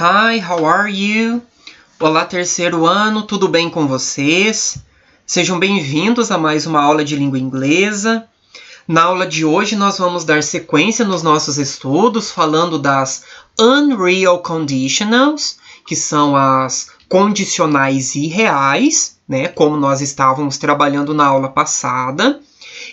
Hi, how are you? Olá, terceiro ano, tudo bem com vocês? Sejam bem-vindos a mais uma aula de língua inglesa. Na aula de hoje nós vamos dar sequência nos nossos estudos falando das unreal conditionals, que são as condicionais irreais, né, como nós estávamos trabalhando na aula passada.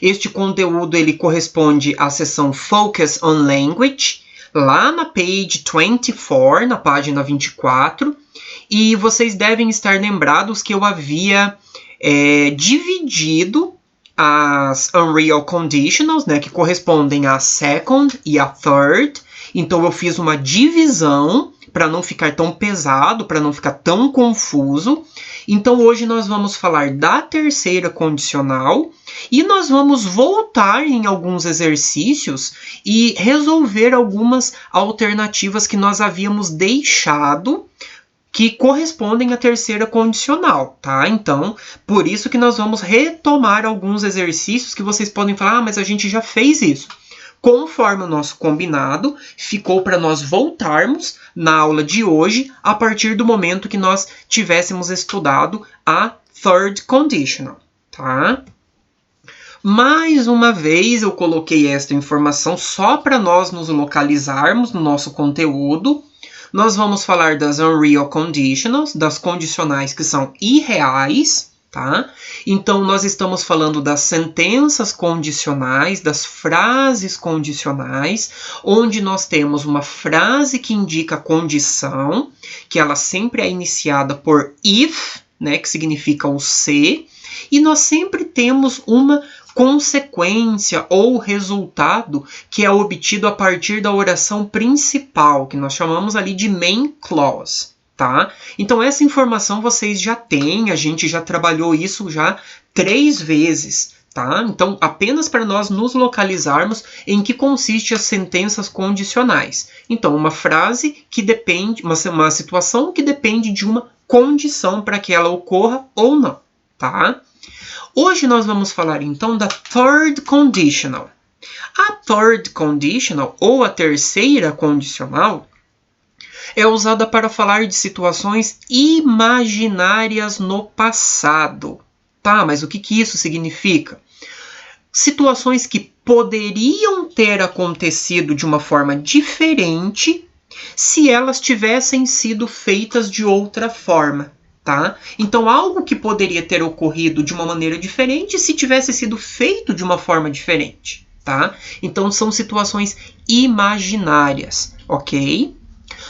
Este conteúdo ele corresponde à seção Focus on Language, lá na page 24, na página 24, e vocês devem estar lembrados que eu havia dividido as Unreal Conditionals, né, que correspondem à second e à third. Então eu fiz uma divisão para não ficar tão pesado, para não ficar tão confuso. Então hoje nós vamos falar da terceira condicional e nós vamos voltar em alguns exercícios e resolver algumas alternativas que nós havíamos deixado que correspondem à terceira condicional, tá? Então, por isso que nós vamos retomar alguns exercícios que vocês podem falar, mas a gente já fez isso. Conforme o nosso combinado, ficou para nós voltarmos na aula de hoje, a partir do momento que nós tivéssemos estudado a third conditional, tá? Mais uma vez eu coloquei esta informação só para nós nos localizarmos no nosso conteúdo. Nós vamos falar das unreal conditionals, das condicionais que são irreais, tá? Então, nós estamos falando das sentenças condicionais, das frases condicionais, onde nós temos uma frase que indica condição, que ela sempre é iniciada por if, né, que significa o se, e nós sempre temos uma consequência ou resultado que é obtido a partir da oração principal, que nós chamamos ali de main clause, tá? Então essa informação vocês já têm, a gente já trabalhou isso já 3 vezes, tá? Então apenas para nós nos localizarmos em que consiste as sentenças condicionais. Então uma frase que depende, uma situação que depende de uma condição para que ela ocorra ou não, tá? Hoje nós vamos falar então da third conditional. A third conditional, ou a terceira condicional, é usada para falar de situações imaginárias no passado. Tá, mas o que isso significa? Situações que poderiam ter acontecido de uma forma diferente se elas tivessem sido feitas de outra forma. Tá? Então, algo que poderia ter ocorrido de uma maneira diferente se tivesse sido feito de uma forma diferente. Tá? Então, são situações imaginárias, ok?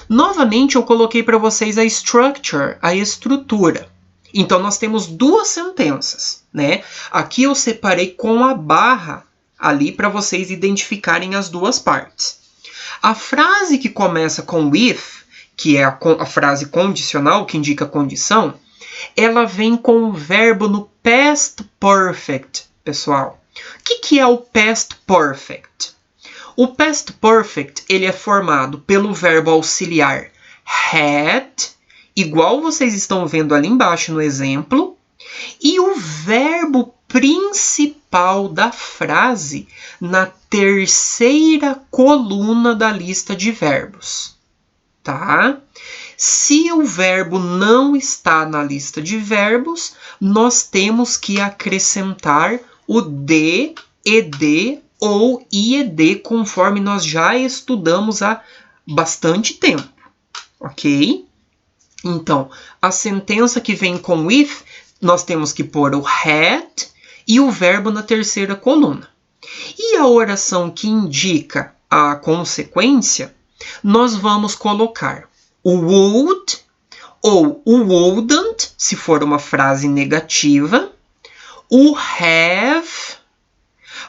Novamente, eu coloquei para vocês a structure, a estrutura. Então, nós temos 2 sentenças, né? Aqui eu separei com a barra ali para vocês identificarem as 2 partes. A frase que começa com with, que é a frase condicional, que indica condição, ela vem com o verbo no past perfect, pessoal. O que é o past perfect? O past perfect ele é formado pelo verbo auxiliar had, igual vocês estão vendo ali embaixo no exemplo, e o verbo principal da frase na terceira coluna da lista de verbos. Tá? Se o verbo não está na lista de verbos, nós temos que acrescentar o de, ed ou ied, conforme nós já estudamos há bastante tempo, ok? Então, a sentença que vem com with, nós temos que pôr o had e o verbo na terceira coluna. E a oração que indica a consequência, nós vamos colocar o would ou o wouldn't, se for uma frase negativa, o have,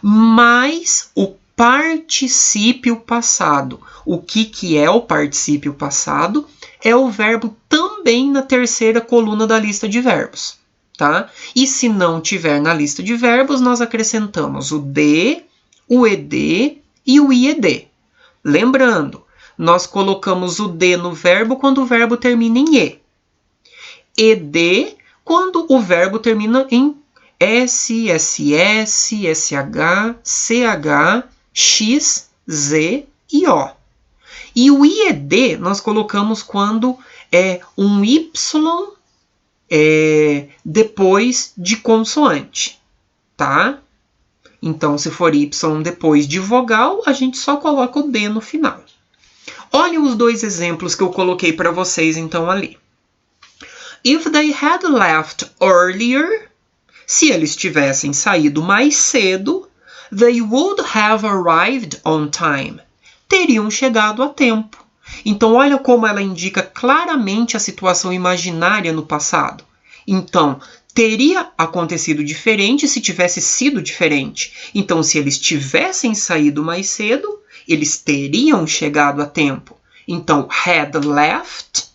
mais o particípio passado. O que é o particípio passado? É o verbo também na terceira coluna da lista de verbos. Tá? E se não tiver na lista de verbos, nós acrescentamos o de, o ed e o ied. Lembrando, nós colocamos o de no verbo quando o verbo termina em e. Ed quando o verbo termina em s, ss, sh, ch, x, z e o. E o IED nós colocamos quando é um Y depois de consoante, tá? Então, se for Y depois de vogal, a gente só coloca o D no final. Olha os dois exemplos que eu coloquei para vocês, então, ali. If they had left earlier, se eles tivessem saído mais cedo, they would have arrived on time. Teriam chegado a tempo. Então, olha como ela indica claramente a situação imaginária no passado. Então, teria acontecido diferente se tivesse sido diferente. Então, se eles tivessem saído mais cedo, eles teriam chegado a tempo. Então, had left,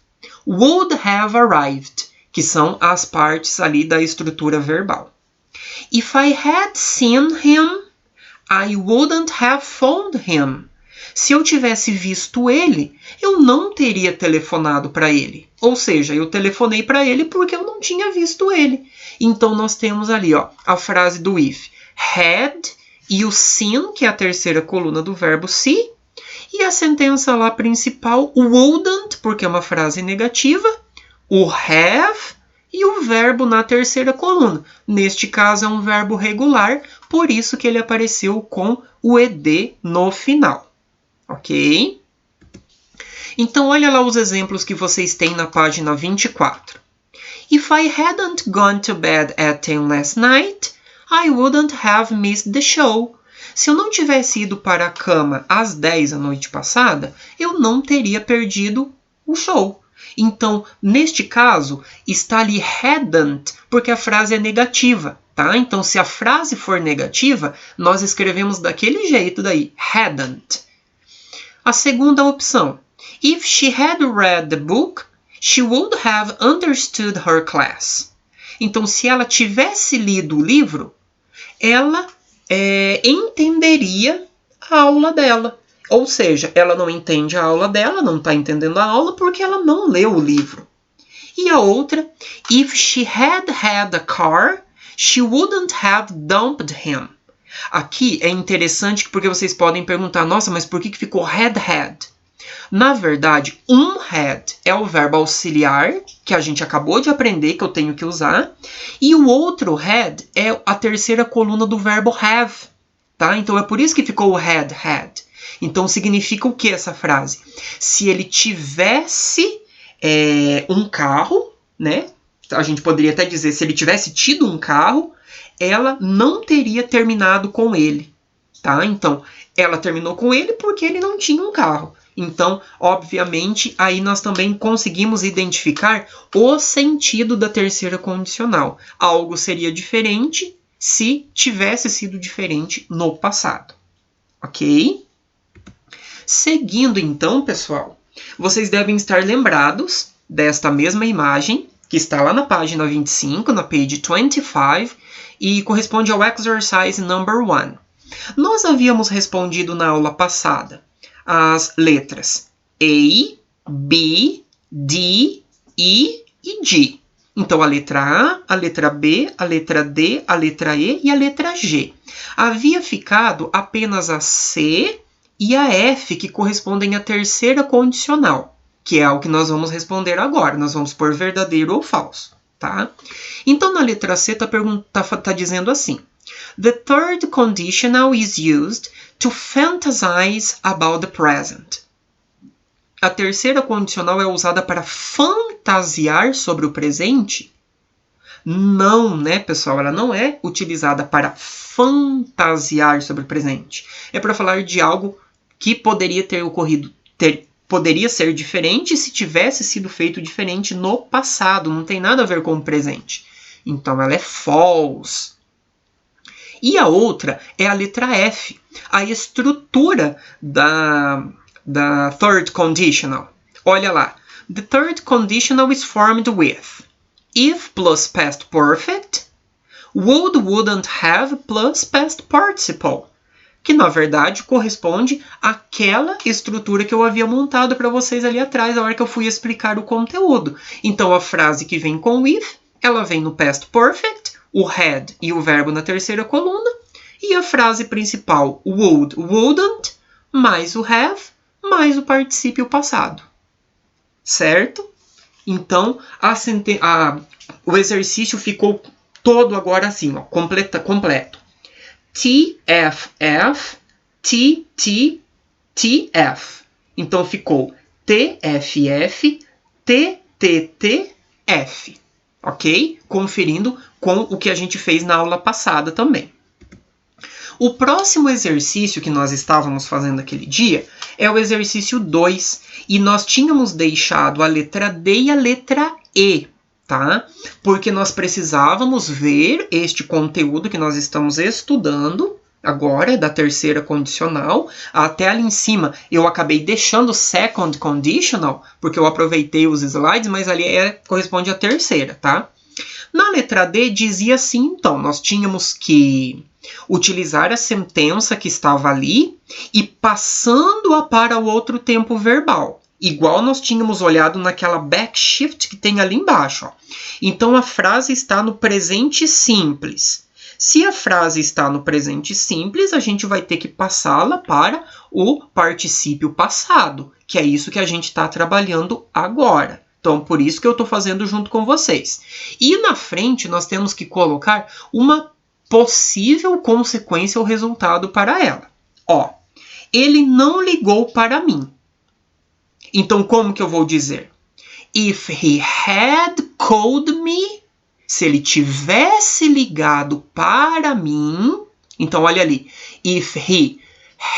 would have arrived, que são as partes ali da estrutura verbal. If I had seen him, I wouldn't have phoned him. Se eu tivesse visto ele, eu não teria telefonado para ele. Ou seja, eu telefonei para ele porque eu não tinha visto ele. Então, nós temos ali a frase do if. Had e o seen, que é a terceira coluna do verbo see. E a sentença lá principal, wouldn't, porque é uma frase negativa. O have e o verbo na terceira coluna. Neste caso, é um verbo regular, por isso que ele apareceu com o ED no final. Ok? Então, olha lá os exemplos que vocês têm na página 24. If I hadn't gone to bed at 10 last night, I wouldn't have missed the show. Se eu não tivesse ido para a cama às 10 da noite passada, eu não teria perdido o show. Então, neste caso, está ali hadn't, porque a frase é negativa, tá? Então, se a frase for negativa, nós escrevemos daquele jeito daí, hadn't. A segunda opção. If she had read the book, she would have understood her class. Então, se ela tivesse lido o livro, ela entenderia a aula dela. Ou seja, ela não entende a aula dela, não está entendendo a aula porque ela não leu o livro. E a outra, if she had had a car, she wouldn't have dumped him. Aqui é interessante porque vocês podem perguntar, nossa, mas por que ficou had? Na verdade, um had é o verbo auxiliar, que a gente acabou de aprender, que eu tenho que usar, e o outro had é a terceira coluna do verbo have, tá? Então é por isso que ficou o had. Então significa o que essa frase? Se ele tivesse um carro, né? A gente poderia até dizer, se ele tivesse tido um carro, ela não teria terminado com ele, tá? Então, ela terminou com ele porque ele não tinha um carro. Então, obviamente, aí nós também conseguimos identificar o sentido da terceira condicional. Algo seria diferente se tivesse sido diferente no passado. Ok? Seguindo então, pessoal, vocês devem estar lembrados desta mesma imagem, que está lá na página 25, na page 25, e corresponde ao exercise number 1. Nós havíamos respondido na aula passada as letras A, B, D, E e G. Então, a letra A, a letra B, a letra D, a letra E e a letra G. Havia ficado apenas a C e a F, que correspondem à terceira condicional, que é o que nós vamos responder agora. Nós vamos pôr verdadeiro ou falso, tá? Então, na letra C tá dizendo assim. The third conditional is used to fantasize about the present. A terceira condicional é usada para fantasiar sobre o presente? Não, né, pessoal? Ela não é utilizada para fantasiar sobre o presente. É para falar de algo que poderia ter ocorrido, poderia ser diferente se tivesse sido feito diferente no passado. Não tem nada a ver com o presente. Então, ela é false. E a outra é a letra F, a estrutura da third conditional. Olha lá. The third conditional is formed with if plus past perfect, would, wouldn't have plus past participle, que na verdade corresponde àquela estrutura que eu havia montado para vocês ali atrás, na hora que eu fui explicar o conteúdo. Então, a frase que vem com if, ela vem no past perfect, o had e o verbo na terceira coluna, e a frase principal, would, wouldn't, mais o have, mais o particípio passado. Certo? Então, o exercício ficou todo agora assim, ó, completo. TFF, TT, TF. Então, ficou TFF, TTTF. Ok? Conferindo com o que a gente fez na aula passada também. O próximo exercício que nós estávamos fazendo aquele dia é o exercício 2. E nós tínhamos deixado a letra D e a letra E, tá? Porque nós precisávamos ver este conteúdo que nós estamos estudando agora, da terceira condicional. Até ali em cima eu acabei deixando second conditional, porque eu aproveitei os slides, mas ali corresponde à terceira, tá? Na letra D dizia assim, então, nós tínhamos que utilizar a sentença que estava ali e passando-a para o outro tempo verbal. Igual nós tínhamos olhado naquela backshift que tem ali embaixo. Ó. Então, a frase está no presente simples. Se a frase está no presente simples, a gente vai ter que passá-la para o particípio passado, que é isso que a gente está trabalhando agora. Então, por isso que eu estou fazendo junto com vocês. E na frente, nós temos que colocar uma possível consequência ou resultado para ela. Ó, ele não ligou para mim. Então, como que eu vou dizer? If he had called me, se ele tivesse ligado para mim, então olha ali, if he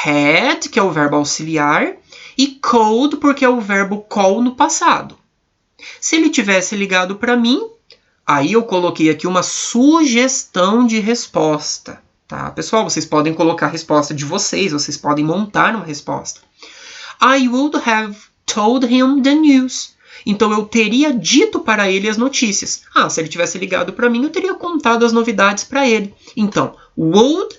had, que é o verbo auxiliar, e called, porque é o verbo call no passado. Se ele tivesse ligado para mim, aí eu coloquei aqui uma sugestão de resposta, tá? Pessoal, vocês podem colocar a resposta de vocês, vocês podem montar uma resposta. I would have told him the news. Então, eu teria dito para ele as notícias. Se ele tivesse ligado para mim, eu teria contado as novidades para ele. Então, would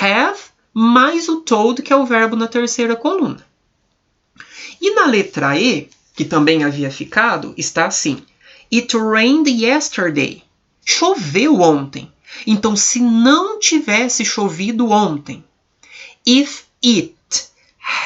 have mais o told, que é o verbo na terceira coluna. E na letra E, que também havia ficado, está assim. It rained yesterday. Choveu ontem. Então, se não tivesse chovido ontem. If it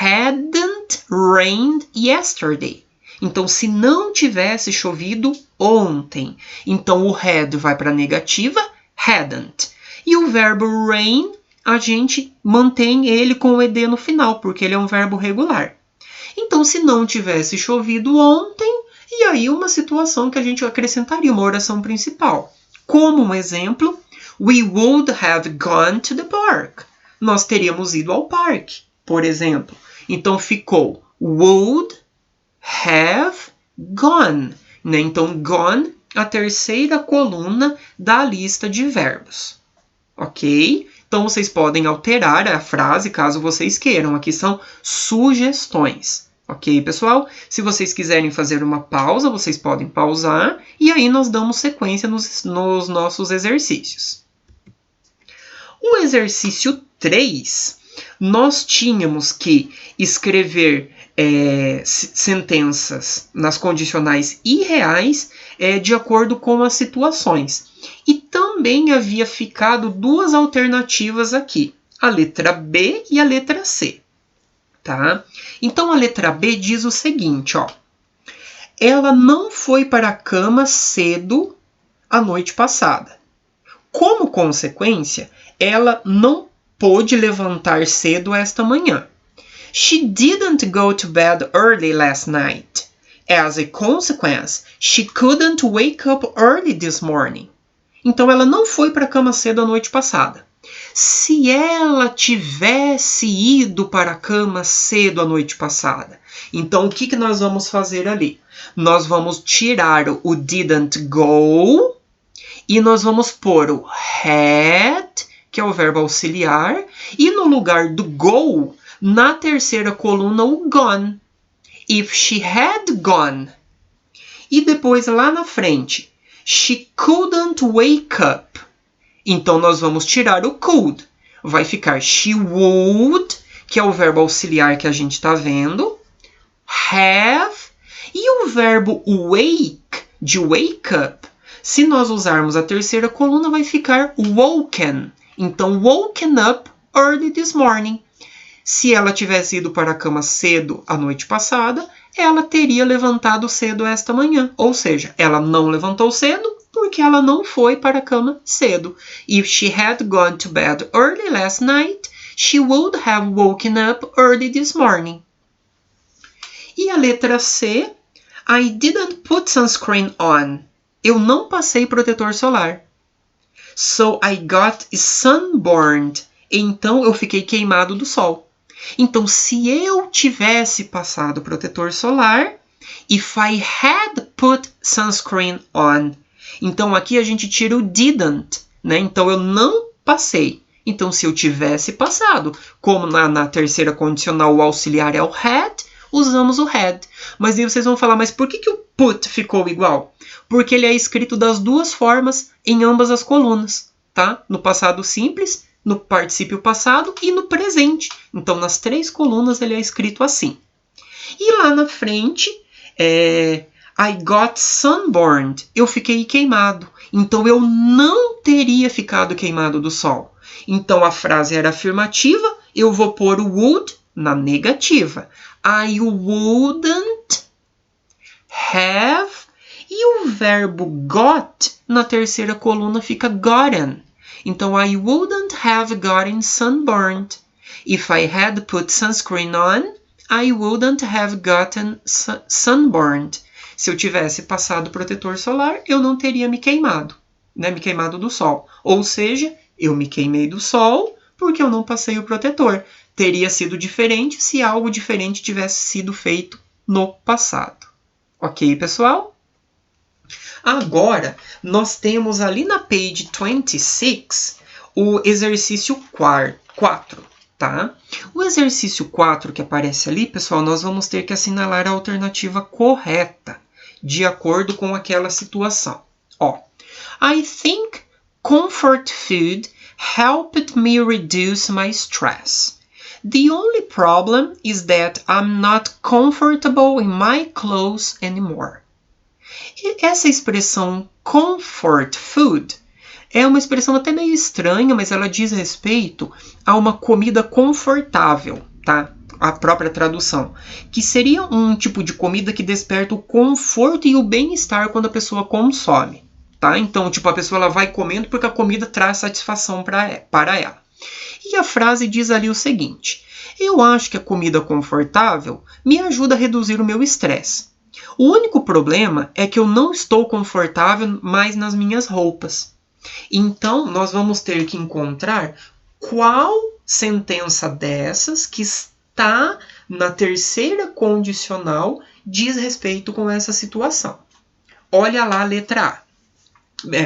hadn't rained yesterday. Então, se não tivesse chovido ontem. Então, o had vai para a negativa, hadn't. E o verbo rain, a gente mantém ele com o ed no final, porque ele é um verbo regular. Então, se não tivesse chovido ontem, e aí uma situação que a gente acrescentaria, uma oração principal. Como um exemplo, we would have gone to the park. Nós teríamos ido ao parque, por exemplo. Então, ficou would have gone. Né? Então, gone, a terceira coluna da lista de verbos. Ok? Então, vocês podem alterar a frase caso vocês queiram. Aqui são sugestões. Ok, pessoal? Se vocês quiserem fazer uma pausa, vocês podem pausar. E aí, nós damos sequência nos nossos exercícios. O exercício 3, nós tínhamos que escrever sentenças nas condicionais irreais de acordo com as situações. E também havia ficado duas alternativas aqui, a letra B e a letra C. Tá? Então, a letra B diz o seguinte, ó. Ela não foi para a cama cedo a noite passada. Como consequência, ela não pôde levantar cedo esta manhã. She didn't go to bed early last night. As a consequence, she couldn't wake up early this morning. Então, ela não foi para a cama cedo a noite passada. Se ela tivesse ido para a cama cedo a noite passada, então o que nós vamos fazer ali? Nós vamos tirar o didn't go e nós vamos pôr o had, que é o verbo auxiliar, e no lugar do go, na terceira coluna, o gone. If she had gone. E depois lá na frente, she couldn't wake up. Então, nós vamos tirar o could. Vai ficar she would, que é o verbo auxiliar que a gente está vendo. Have. E o verbo wake, de wake up, se nós usarmos a terceira coluna, vai ficar woken. Então, woken up early this morning. Se ela tivesse ido para a cama cedo a noite passada, ela teria levantado cedo esta manhã. Ou seja, ela não levantou cedo porque ela não foi para a cama cedo. If she had gone to bed early last night, she would have woken up early this morning. E a letra C, I didn't put sunscreen on. Eu não passei protetor solar. So I got sunburned. Então eu fiquei queimado do sol. Então, se eu tivesse passado protetor solar, if I had put sunscreen on. Então, aqui a gente tira o didn't, né? Então, eu não passei. Então, se eu tivesse passado, como na terceira condicional o auxiliar é o had, usamos o had. Mas aí vocês vão falar, mas por que o put ficou igual? Porque ele é escrito das duas formas em ambas as colunas, tá? No passado simples, no particípio passado e no presente. Então, nas três colunas ele é escrito assim. E lá na frente, I got sunburned. Eu fiquei queimado. Então, eu não teria ficado queimado do sol. Então, a frase era afirmativa, eu vou pôr o would na negativa. I wouldn't have. E o verbo got, na terceira coluna, fica gotten. Então, I wouldn't have gotten sunburned. If I had put sunscreen on, I wouldn't have gotten sunburned. Se eu tivesse passado protetor solar, eu não teria me queimado, né? Me queimado do sol. Ou seja, eu me queimei do sol porque eu não passei o protetor. Teria sido diferente se algo diferente tivesse sido feito no passado. Ok, pessoal? Agora, nós temos ali na page 26 o exercício 4, tá? O exercício 4 que aparece ali, pessoal, nós vamos ter que assinalar a alternativa correta, de acordo com aquela situação. Ó, I think comfort food helped me reduce my stress. The only problem is that I'm not comfortable in my clothes anymore. E essa expressão comfort food é uma expressão até meio estranha, mas ela diz respeito a uma comida confortável, tá? A própria tradução. Que seria um tipo de comida que desperta o conforto e o bem-estar quando a pessoa consome, tá? Então, tipo, a pessoa ela vai comendo porque a comida traz satisfação para ela. E a frase diz ali o seguinte: eu acho que a comida confortável me ajuda a reduzir o meu estresse. O único problema é que eu não estou confortável mais nas minhas roupas. Então, nós vamos ter que encontrar qual sentença dessas que está na terceira condicional diz respeito com essa situação. Olha lá a letra A.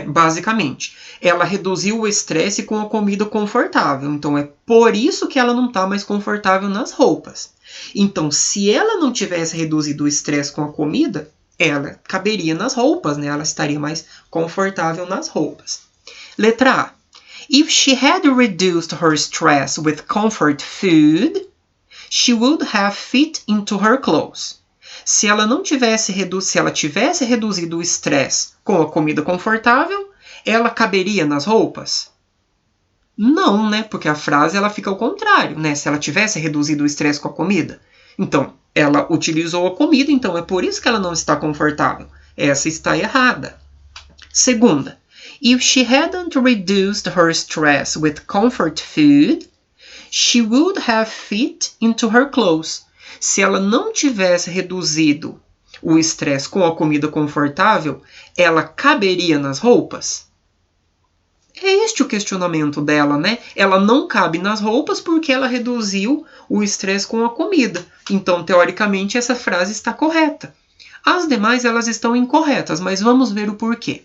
Basicamente, ela reduziu o estresse com a comida confortável. Então, é por isso que ela não está mais confortável nas roupas. Então, se ela não tivesse reduzido o estresse com a comida, ela caberia nas roupas, né? Ela estaria mais confortável nas roupas. Letra A. If she had reduced her stress with comfort food, she would have fit into her clothes. Se ela tivesse reduzido o estresse com a comida confortável, ela caberia nas roupas? Não, né? Porque a frase ela fica ao contrário, né? Se ela tivesse reduzido o estresse com a comida. Então, ela utilizou a comida, então é por isso que ela não está confortável. Essa está errada. Segunda. If she hadn't reduced her stress with comfort food, she would have fit into her clothes. Se ela não tivesse reduzido o estresse com a comida confortável, ela caberia nas roupas? É este o questionamento dela, né? Ela não cabe nas roupas porque ela reduziu o estresse com a comida. Então, teoricamente, essa frase está correta. As demais, elas estão incorretas, mas vamos ver o porquê.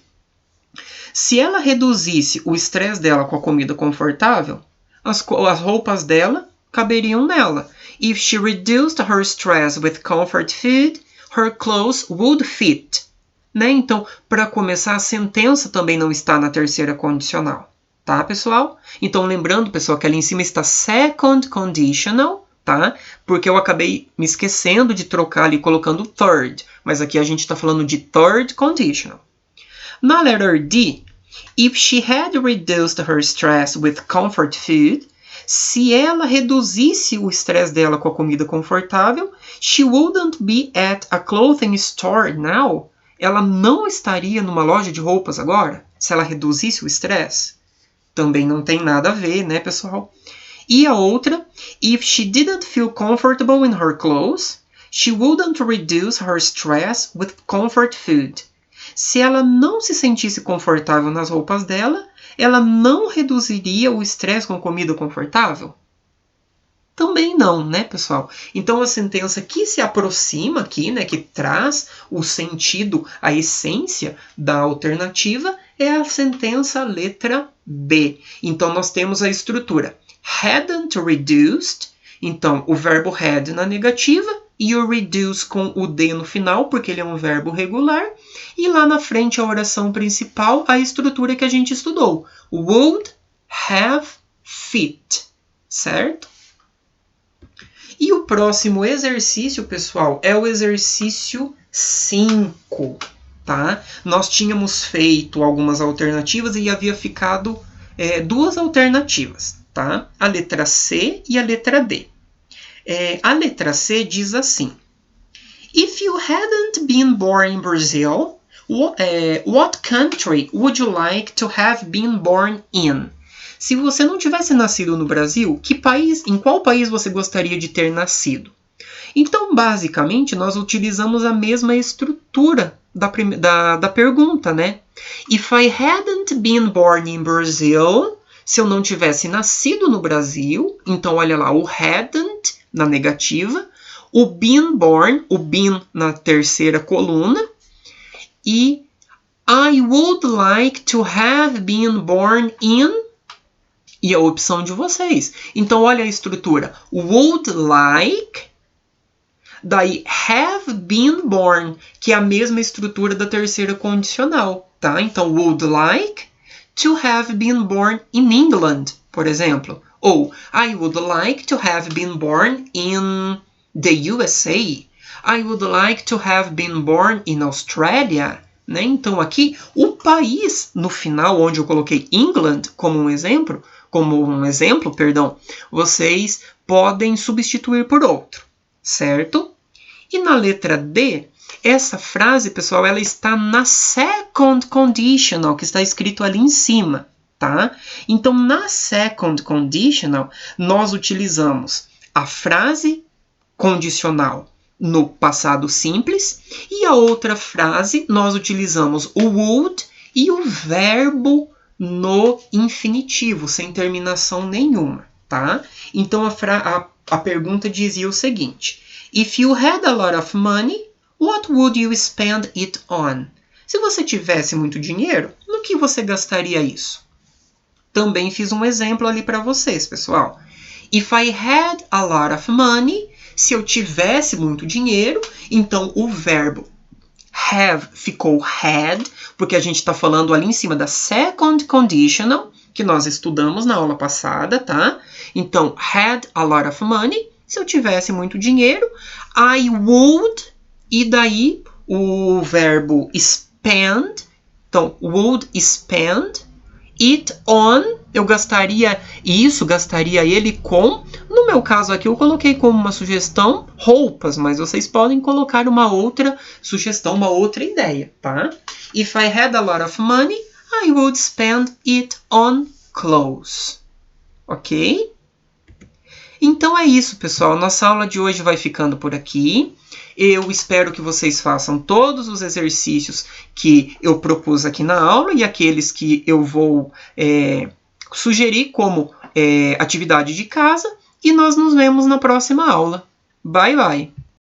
Se ela reduzisse o estresse dela com a comida confortável, as roupas dela caberiam nela. If she reduced her stress with comfort food, her clothes would fit. Né? Então, para começar, a sentença também não está na terceira condicional. Tá, pessoal? Então, lembrando, pessoal, que ali em cima está second conditional, tá? Porque eu acabei me esquecendo de trocar ali, colocando third. Mas aqui a gente está falando de third conditional. Na letter D, if she had reduced her stress with comfort food, Se ela reduzisse o estresse dela com a comida confortável, she wouldn't be at a clothing store now. Ela não estaria numa loja de roupas agora, se ela reduzisse o estresse. Também não tem nada a ver, né, pessoal? E a outra, if she didn't feel comfortable in her clothes, she wouldn't reduce her stress with comfort food. Se ela não se sentisse confortável nas roupas dela, ela não reduziria o estresse com comida confortável? Também não, né, pessoal? Então, a sentença que se aproxima aqui, né, que traz o sentido, a essência da alternativa, é a sentença letra B. Então, nós temos a estrutura hadn't reduced, então, o verbo had na negativa, e o reduce com o D no final, porque ele é um verbo regular, e lá na frente a oração principal, a estrutura que a gente estudou. Would have fit, certo? E o próximo exercício, pessoal, é o exercício 5, tá? Nós tínhamos feito algumas alternativas e havia ficado duas alternativas, tá? A letra C e a letra D. A letra C diz assim: If you hadn't been born in Brazil, what country would you like to have been born in? Se você não tivesse nascido no Brasil, em qual país você gostaria de ter nascido? Então, basicamente, nós utilizamos a mesma estrutura da pergunta, né? If I hadn't been born in Brazil, se eu não tivesse nascido no Brasil, então olha lá, o hadn't na negativa, o been born, o been na terceira coluna, e I would like to have been born in, e a opção de vocês. Então, olha a estrutura. Would like, daí have been born, que é a mesma estrutura da terceira condicional, tá? Então, would like to have been born in England, por exemplo. Ou, I would like to have been born in the USA. I would like to have been born in Australia. Né? Então, aqui, o país, no final, onde eu coloquei England como um exemplo, vocês podem substituir por outro, certo? E na letra D, essa frase, pessoal, ela está na second conditional, que está escrito ali em cima, tá? Então, na second conditional, nós utilizamos a frase condicional no passado simples e a outra frase nós utilizamos o would e o verbo no infinitivo, sem terminação nenhuma, tá? Então, a pergunta dizia o seguinte: If you had a lot of money, what would you spend it on? Se você tivesse muito dinheiro, no que você gastaria isso? Também fiz um exemplo ali para vocês, pessoal. If I had a lot of money, se eu tivesse muito dinheiro, então o verbo have ficou had, porque a gente está falando ali em cima da second conditional, que nós estudamos na aula passada, tá? Então, had a lot of money, se eu tivesse muito dinheiro, I would, e daí o verbo spend, então, would spend it on, eu gastaria ele com, no meu caso aqui eu coloquei como uma sugestão roupas, mas vocês podem colocar uma outra sugestão, uma outra ideia, tá? If I had a lot of money, I would spend it on clothes. Ok? Então é isso, pessoal. Nossa aula de hoje vai ficando por aqui. Eu espero que vocês façam todos os exercícios que eu propus aqui na aula e aqueles que eu vou sugerir como atividade de casa. E nós nos vemos na próxima aula. Bye, bye!